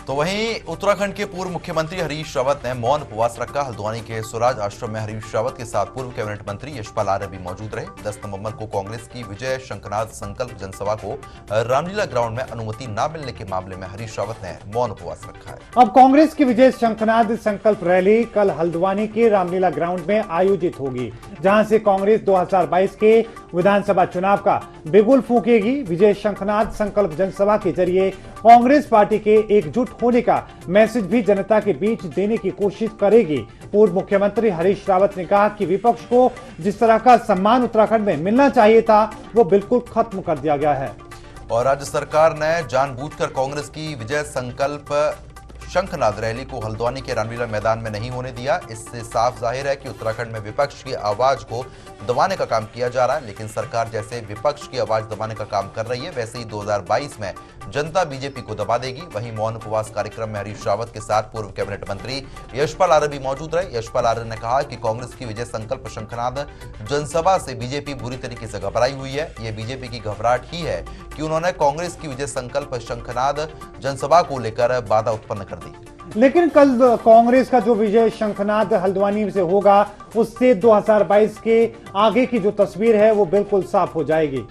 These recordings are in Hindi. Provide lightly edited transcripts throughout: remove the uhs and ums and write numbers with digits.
तो वहीं उत्तराखंड के पूर्व मुख्यमंत्री हरीश रावत ने मौन उपवास रखा। हल्द्वानी के स्वराज आश्रम में हरीश रावत के साथ पूर्व कैबिनेट मंत्री यशपाल आर्य भी मौजूद रहे। 10 नवंबर को कांग्रेस की विजय शंखनाद संकल्प जनसभा को रामलीला ग्राउंड में अनुमति न मिलने के मामले में हरीश रावत ने मौन उपवास रखा है। अब कांग्रेस की विजय शंखनाद संकल्प रैली कल हल्द्वानी के रामलीला ग्राउंड में आयोजित होगी, जहां से कांग्रेस 2022 के विधानसभा चुनाव का बिगुल फूकेगी। विजय शंखनाद संकल्प जनसभा के जरिए कांग्रेस पार्टी के एकजुट होने का मैसेज भी जनता के बीच देने की कोशिश करेगी। पूर्व मुख्यमंत्री हरीश रावत ने कहा कि विपक्ष को जिस तरह का सम्मान उत्तराखंड में मिलना चाहिए था वो बिल्कुल खत्म कर दिया गया है। और राज्य सरकार ने जानबूझकर कांग्रेस की विजय संकल्प शंखनाद रैली को हल्द्वानी के रामलीला मैदान में नहीं होने दिया। इससे साफ जाहिर है कि उत्तराखंड में विपक्ष की आवाज को दबाने का काम किया जा रहा है। लेकिन सरकार जैसे विपक्ष की आवाज दबाने का काम कर रही है, वैसे ही 2022 में जनता बीजेपी को दबा देगी। वहीं मौन उपवास कार्यक्रम में हरीश रावत के साथ पूर्व कैबिनेट मंत्री यशपाल आर्य भी मौजूद रहे। यशपाल आर्य ने कहा कि कांग्रेस की विजय संकल्प शंखनाद जनसभा से बीजेपी बुरी तरीके से घबराई हुई है। यह बीजेपी की घबराहट ही है कि उन्होंने कांग्रेस की विजय संकल्प शंखनाद जनसभा को लेकर बाधा उत्पन्न कर दी। लेकिन कल कांग्रेस का जो विजय शंखनाद हल्द्वानी से होगा, उससे 2022 के आगे की जो तस्वीर है वो बिल्कुल साफ हो जाएगी।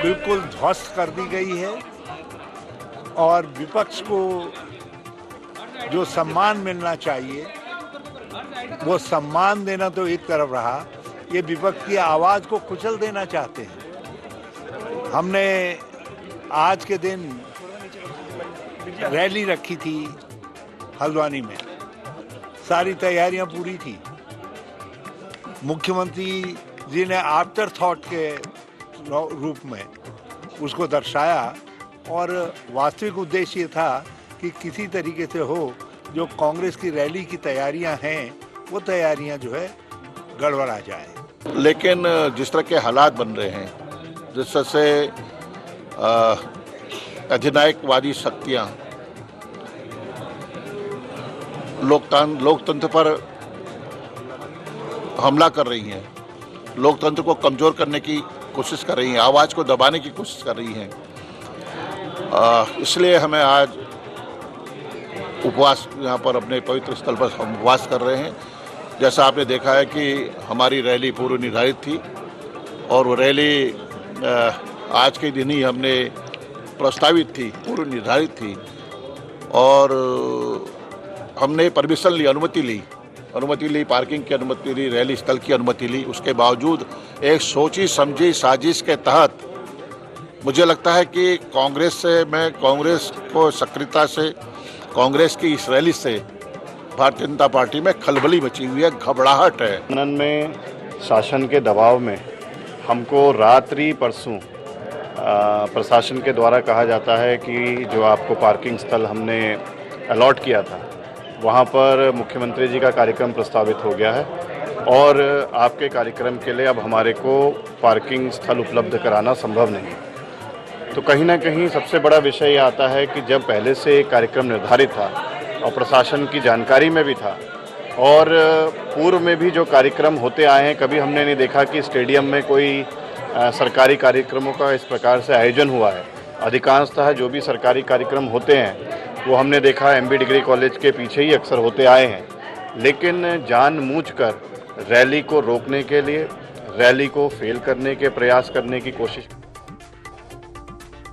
बिल्कुल ध्वस्त कर दी गई है और विपक्ष को जो सम्मान मिलना चाहिए वो सम्मान देना तो एक तरफ रहा, ये विपक्ष की आवाज को कुचल देना चाहते हैं। हमने आज के दिन रैली रखी थी हल्द्वानी में, सारी तैयारियां पूरी थी। मुख्यमंत्री जी ने आफ्टर थॉट के रूप में उसको दर्शाया और वास्तविक उद्देश्य ये था कि किसी तरीके से हो जो कांग्रेस की रैली की तैयारियां हैं वो तैयारियां जो है गड़बड़ा जाए। लेकिन जिस तरह के हालात बन रहे हैं, जिस तरह से अधिनायकवादी शक्तियां लोकतंत्र पर हमला कर रही हैं, लोकतंत्र को कमजोर करने की कोशिश कर रही हैं, आवाज़ को दबाने की कोशिश कर रही हैं, इसलिए हमें आज उपवास यहाँ पर अपने पवित्र स्थल पर हम उपवास कर रहे हैं। जैसा आपने देखा है कि हमारी रैली पूर्व निर्धारित थी और वो रैली आज के दिन ही हमने प्रस्तावित थी, पूर्व निर्धारित थी और हमने परमिशन ली, अनुमति ली, पार्किंग की अनुमति ली, रैली स्थल की अनुमति ली। उसके बावजूद एक सोची समझी साजिश के तहत मुझे लगता है कि कांग्रेस को सक्रियता से, कांग्रेस की इस रैली से भारतीय जनता पार्टी में खलबली मची हुई है, घबराहट है। आनंद में शासन के दबाव में हमको रात्रि परसों प्रशासन के द्वारा कहा जाता है कि जो आपको पार्किंग स्थल हमने अलॉट किया था वहाँ पर मुख्यमंत्री जी का कार्यक्रम प्रस्तावित हो गया है और आपके कार्यक्रम के लिए अब हमारे को पार्किंग स्थल उपलब्ध कराना संभव नहीं। तो कहीं ना कहीं सबसे बड़ा विषय ये आता है कि जब पहले से कार्यक्रम निर्धारित था और प्रशासन की जानकारी में भी था और पूर्व में भी जो कार्यक्रम होते आए हैं, कभी हमने नहीं देखा कि स्टेडियम में कोई सरकारी कार्यक्रमों का इस प्रकार से आयोजन हुआ है। अधिकांशतः जो भी सरकारी कार्यक्रम होते हैं वो हमने देखा MB डिग्री कॉलेज के पीछे ही अक्सर होते आए हैं। लेकिन जानबूझकर रैली को रोकने के लिए, रैली को फेल करने के प्रयास करने की कोशिश